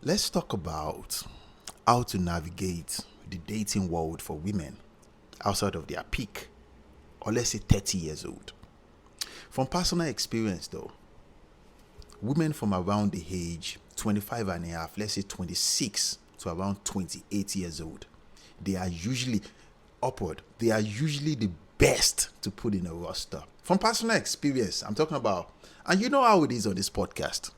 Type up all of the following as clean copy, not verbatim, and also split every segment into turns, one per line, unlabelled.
Let's talk about how to navigate the dating world for women outside of their peak, or let's say 30 years old. From personal experience, though, women from around the age 25 and a half, let's say 26 to around 28 years old, they are usually upward. They are usually the best to put in a roster. From personal experience, I'm talking about, and you know how it is on this podcast.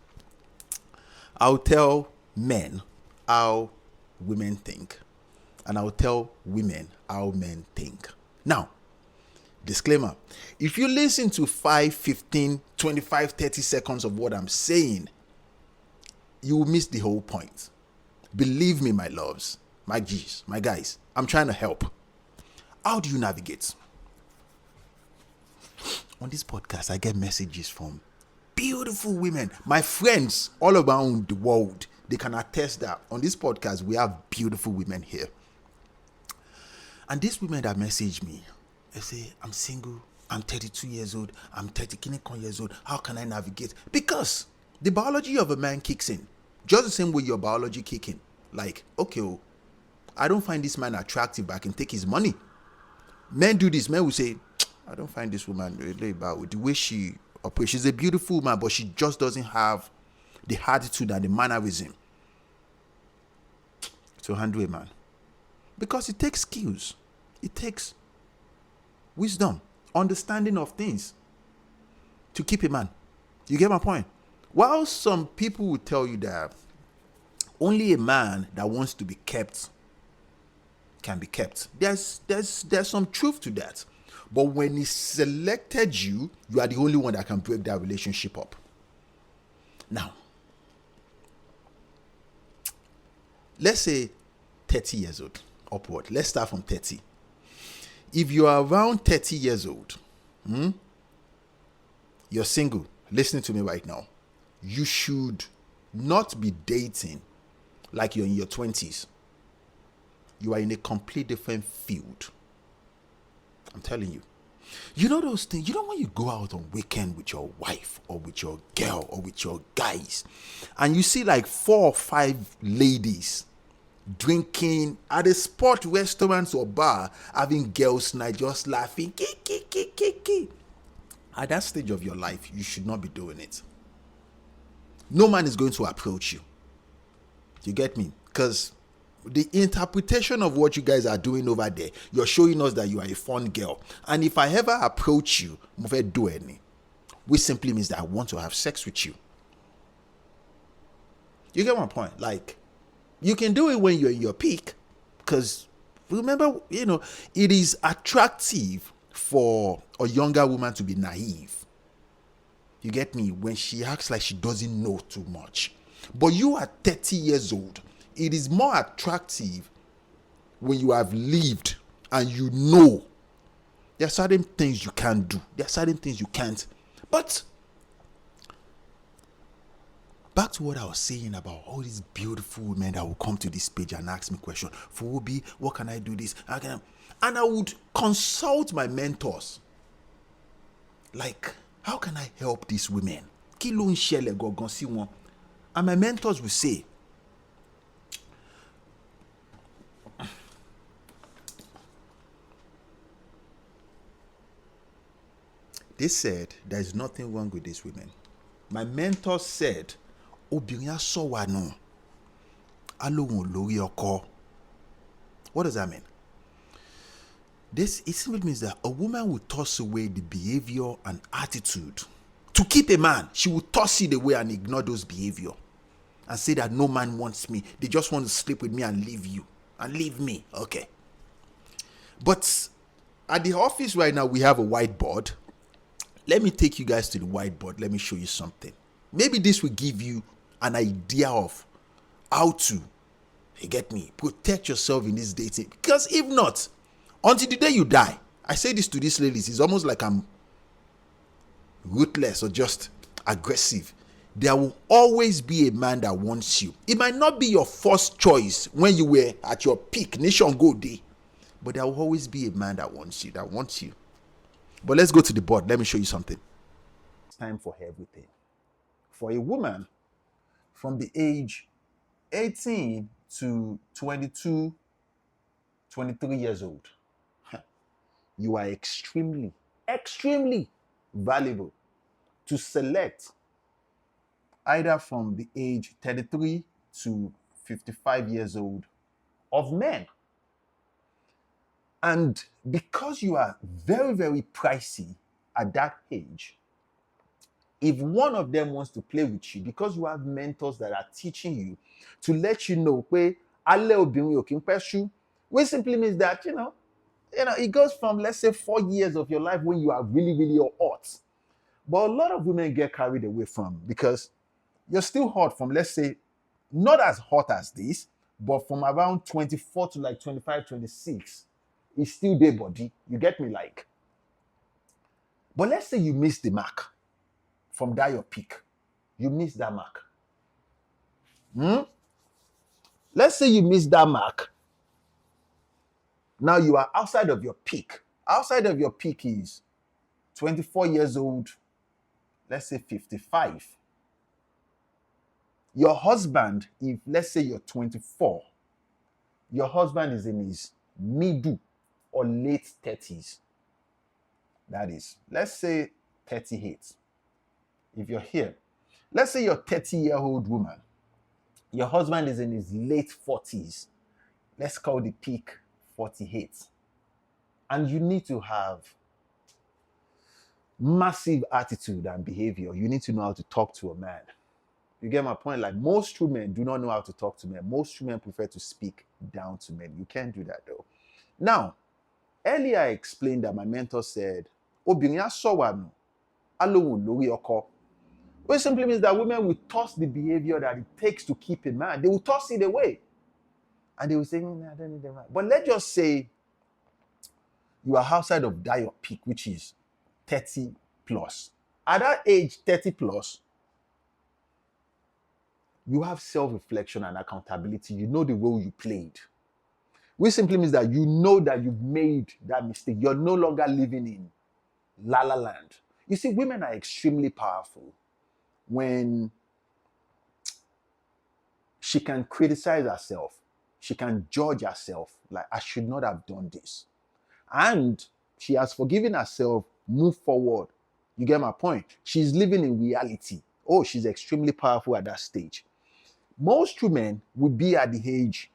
I'll tell men how women think, and I'll tell women how men think. Now, disclaimer, if you listen to 5, 15, 25, 30 seconds of what I'm saying, you will miss the whole point. Believe me, my loves, my G's, my guys, I'm trying to help. How do you navigate? On this podcast, I get messages from beautiful women, my friends all around the world. They can attest that on this podcast, we have beautiful women here. And these women that message me, they say, I'm single, I'm 32 years old, I'm 30 years old. How can I navigate? Because the biology of a man kicks in. Just the same way your biology kicks in. Like, okay, I don't find this man attractive, but I can take his money. Men do this. Men will say, I don't find this woman really about the way she operates. She's a beautiful woman, but she just doesn't have the attitude and the mannerism to handle a man. Because it takes skills. It takes wisdom, understanding of things to keep a man. You get my point? While some people will tell you that only a man that wants to be kept can be kept, there's some truth to that. But when he selected you, you are the only one that can break that relationship up. Now, let's say 30 years old upward. Let's start from 30. If you are around 30 years old, you're single, listening to me right now, you should not be dating like you're in your 20s. You are in a complete different field. I'm telling you. You know those things, you know when you go out on weekend with your wife or with your girl or with your guys and you see like 4 or 5 ladies drinking at a sport restaurant or bar, having girls night, just laughing. At that stage of your life, you should not be doing it. No man is going to approach you. You get me? Because the interpretation of what you guys are doing over there, you're showing us that you are a fun girl. And if I ever approach you, do any, which simply means that I want to have sex with you. You get my point? Like, you can do it when you're in your peak, because remember, it is attractive for a younger woman to be naive. You get me? When she acts like she doesn't know too much. But you are 30 years old. It is more attractive when you have lived and you know there are certain things you can't do. There are certain things you can't. But back to what I was saying about all these beautiful women that will come to this page and ask me questions. Fobi, what can I do this? And I would consult my mentors. Like, how can I help these women? And my mentors will say, they said there is nothing wrong with these women. My mentor said, Obiria sowano, alohun lori oko. What does that mean? It simply means that a woman will toss away the behavior and attitude. To keep a man, she will toss it away and ignore those behavior. And say that no man wants me. They just want to sleep with me and leave you. And leave me. Okay. But at the office right now, we have a whiteboard. Let me take you guys to the whiteboard. Let me show you something. Maybe this will give you an idea of how to, you get me, protect yourself in this dating. Because if not, until the day you die, I say this to these ladies, it's almost like I'm ruthless or just aggressive. There will always be a man that wants you. It might not be your first choice when you were at your peak, nation go day, but there will always be a man that wants you. But let's go to the board. Let me show you something. It's time for everything. For a woman from the age 18 to 22, 23 years old, you are extremely, extremely valuable to select either from the age 33 to 55 years old of men. And because you are very, very pricey at that age, if one of them wants to play with you, because you have mentors that are teaching you to let you know, which simply means that, it goes from, let's say, 4 years of your life when you are really, really hot. But a lot of women get carried away from, because you're still hot from, let's say, not as hot as this, but from around 24 to like 25, 26, it's still their body. You get me? Like, but let's say you miss the mark from that your peak. You miss that mark. Let's say you miss that mark. Now you are outside of your peak. Outside of your peak is 24 years old, let's say 55. Your husband, if let's say you're 24, your husband is in his middle or late 30s. That is, let's say 38. If you're here, let's say you're a 30-year-old woman. Your husband is in his late 40s. Let's call the peak 48. And you need to have massive attitude and behavior. You need to know how to talk to a man. You get my point? Like, most true men do not know how to talk to men. Most true men prefer to speak down to men. You can't do that though. Now, earlier I explained that my mentor said, "Obìnrin asọ̀wànù, alohun lórí ọkọ," which simply means that women will toss the behavior that it takes to keep a man. They will toss it away. And they will say, "I don't need a man." But let's just say you are outside of that your peak, which is 30 plus. At that age, 30 plus, you have self-reflection and accountability. You know the role you played. Which simply means that you know that you've made that mistake. You're no longer living in La La Land. You see, women are extremely powerful when she can criticize herself. She can judge herself. Like, I should not have done this. And she has forgiven herself, move forward. You get my point? She's living in reality. Oh, she's extremely powerful at that stage. Most women would be at the age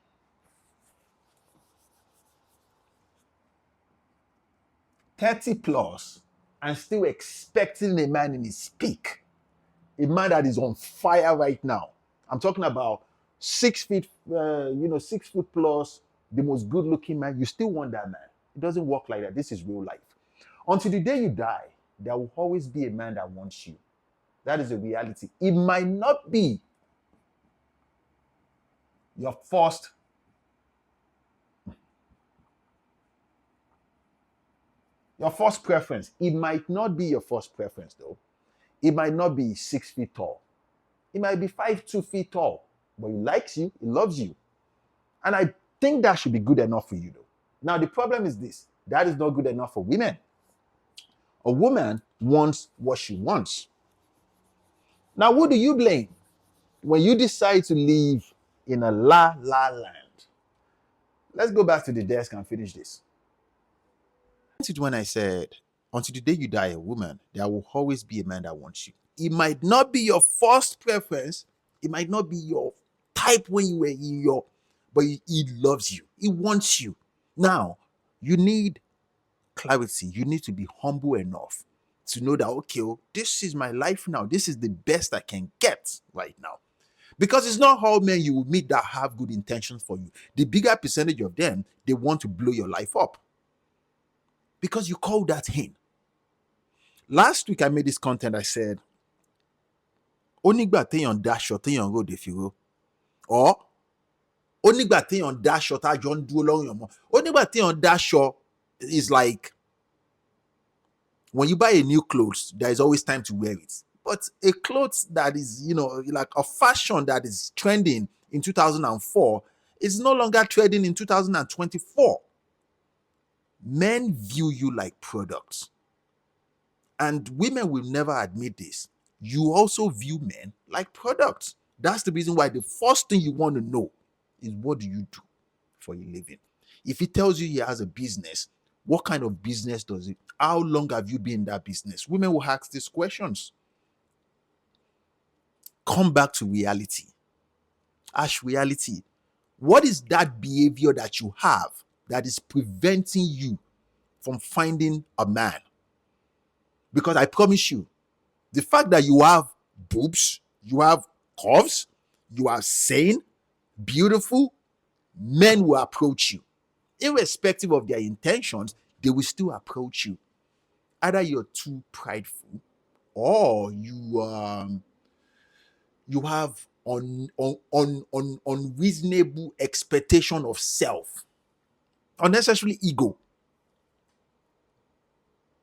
30 plus and still expecting a man in his peak. A man that is on fire right now. I'm talking about 6 feet, 6 foot plus, the most good looking man. You still want that man. It doesn't work like that. This is real life. Until the day you die, there will always be a man that wants you. That is a reality. It might not be your first preference. It might not be your first preference though. It might not be 6 feet tall. It might be 5'2" feet tall, but he likes you, he loves you. And I think that should be good enough for you though. Now the problem is this, that is not good enough for women. A woman wants what she wants. Now who do you blame when you decide to live in a la la land? Let's go back to the desk and finish this. When I said, until the day you die a woman, there will always be a man that wants you. It might not be your first preference. It might not be your type when you were in your, but he loves you. He wants you. Now, you need clarity. You need to be humble enough to know that, okay, this is my life now. This is the best I can get right now. Because it's not all men you will meet that have good intentions for you. The bigger percentage of them, they want to blow your life up. Because you call that in. Last week I made this content. I said, onigba téèyàn daṣọ téèyàn ròde fìró, or onigba téèyàn daṣọ tájọ ń dúró lọ́rùn ọmọ. Onigba téèyàn daṣọ is like when you buy a new clothes, there is always time to wear it. But a clothes that is, like a fashion that is trending in 2004 is no longer trending in 2024. Men view you like products. And women will never admit this. You also view men like products. That's the reason why the first thing you want to know is, what do you do for a living? If he tells you he has a business, what kind of business does it? How long have you been in that business? Women will ask these questions. Come back to reality. Ask reality. What is that behavior that you have that is preventing you from finding a man? Because I promise you, the fact that you have boobs, you have curves, you are sane, beautiful, men will approach you. Irrespective of their intentions, they will still approach you. Either you're too prideful, or you have unreasonable expectation of self, unnecessary ego.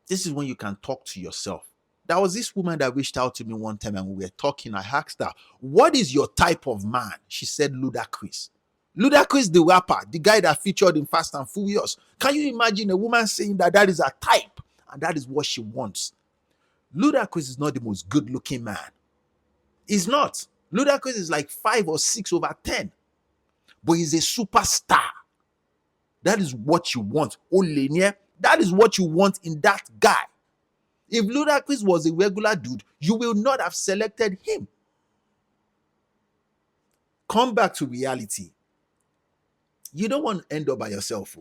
This is when you can talk to yourself. There was this woman that reached out to me one time and we were talking. I asked her, what is your type of man? She said, Ludacris. Ludacris, the rapper, the guy that featured in Fast and Furious. Can you imagine a woman saying that that is her type and that is what she wants? Ludacris is not the most good-looking man. He's not. Ludacris is like 5 or 6 over 10. But he's a superstar. That is what you want. Olenia, that is what you want in that guy. If Ludacris was a regular dude, you will not have selected him. Come back to reality. You don't want to end up by yourself.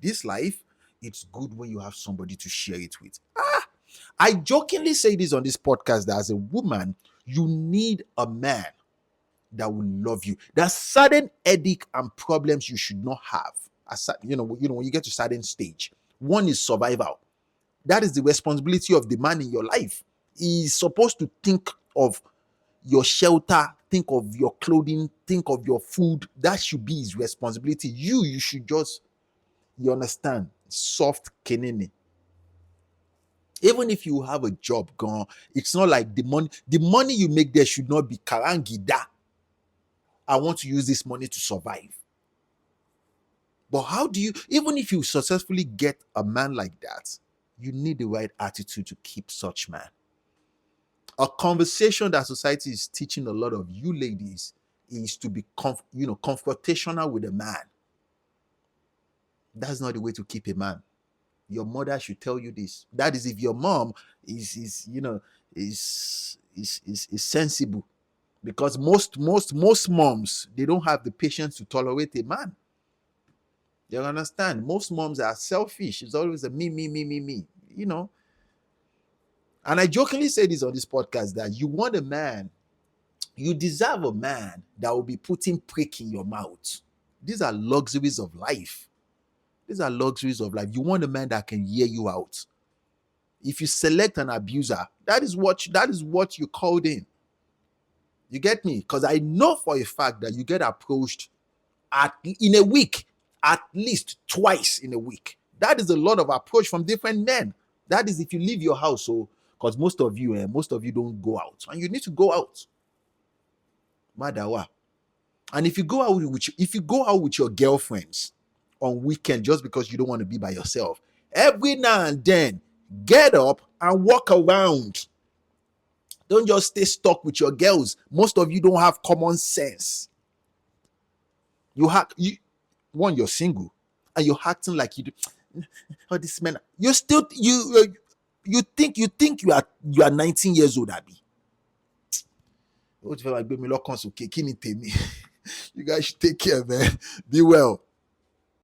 This life, it's good when you have somebody to share it with. I jokingly say this on this podcast that as a woman, you need a man that will love you. There's certain headache and problems you should not have. When you get to a certain stage. One is survival. That is the responsibility of the man in your life. He's supposed to think of your shelter, think of your clothing, think of your food. That should be his responsibility. You should just, you understand, soft kenene. Even if you have a job gone, it's not like the money you make there should not be karangida. I want to use this money to survive. But how do you, even if you successfully get a man like that, you need the right attitude to keep such man. A conversation that society is teaching a lot of you ladies is to be confrontational with a man. That's not the way to keep a man. Your mother should tell you this. That is if your mom is sensible. Because most moms, they don't have the patience to tolerate a man. You understand? Most moms are selfish. It's always a me. And I jokingly say this on this podcast, that you want a man, you deserve a man that will be putting prick in your mouth. These are luxuries of life. You want a man that can hear you out. If you select an abuser, that is what you called in. You get me? Because I know for a fact that you get approached in a week, at least twice in a week. That is a lot of approach from different men. That is if you leave your house. So, because most of you don't go out, and you need to go out. Madawa. And if you go out with your girlfriends on weekend just because you don't want to be by yourself, every now and then get up and walk around. Don't just stay stuck with your girls. Most of you don't have common sense. You're single and you're acting like you do. Oh, this man, you think you are 19 years old, Abby. You guys should take care, man. Be well.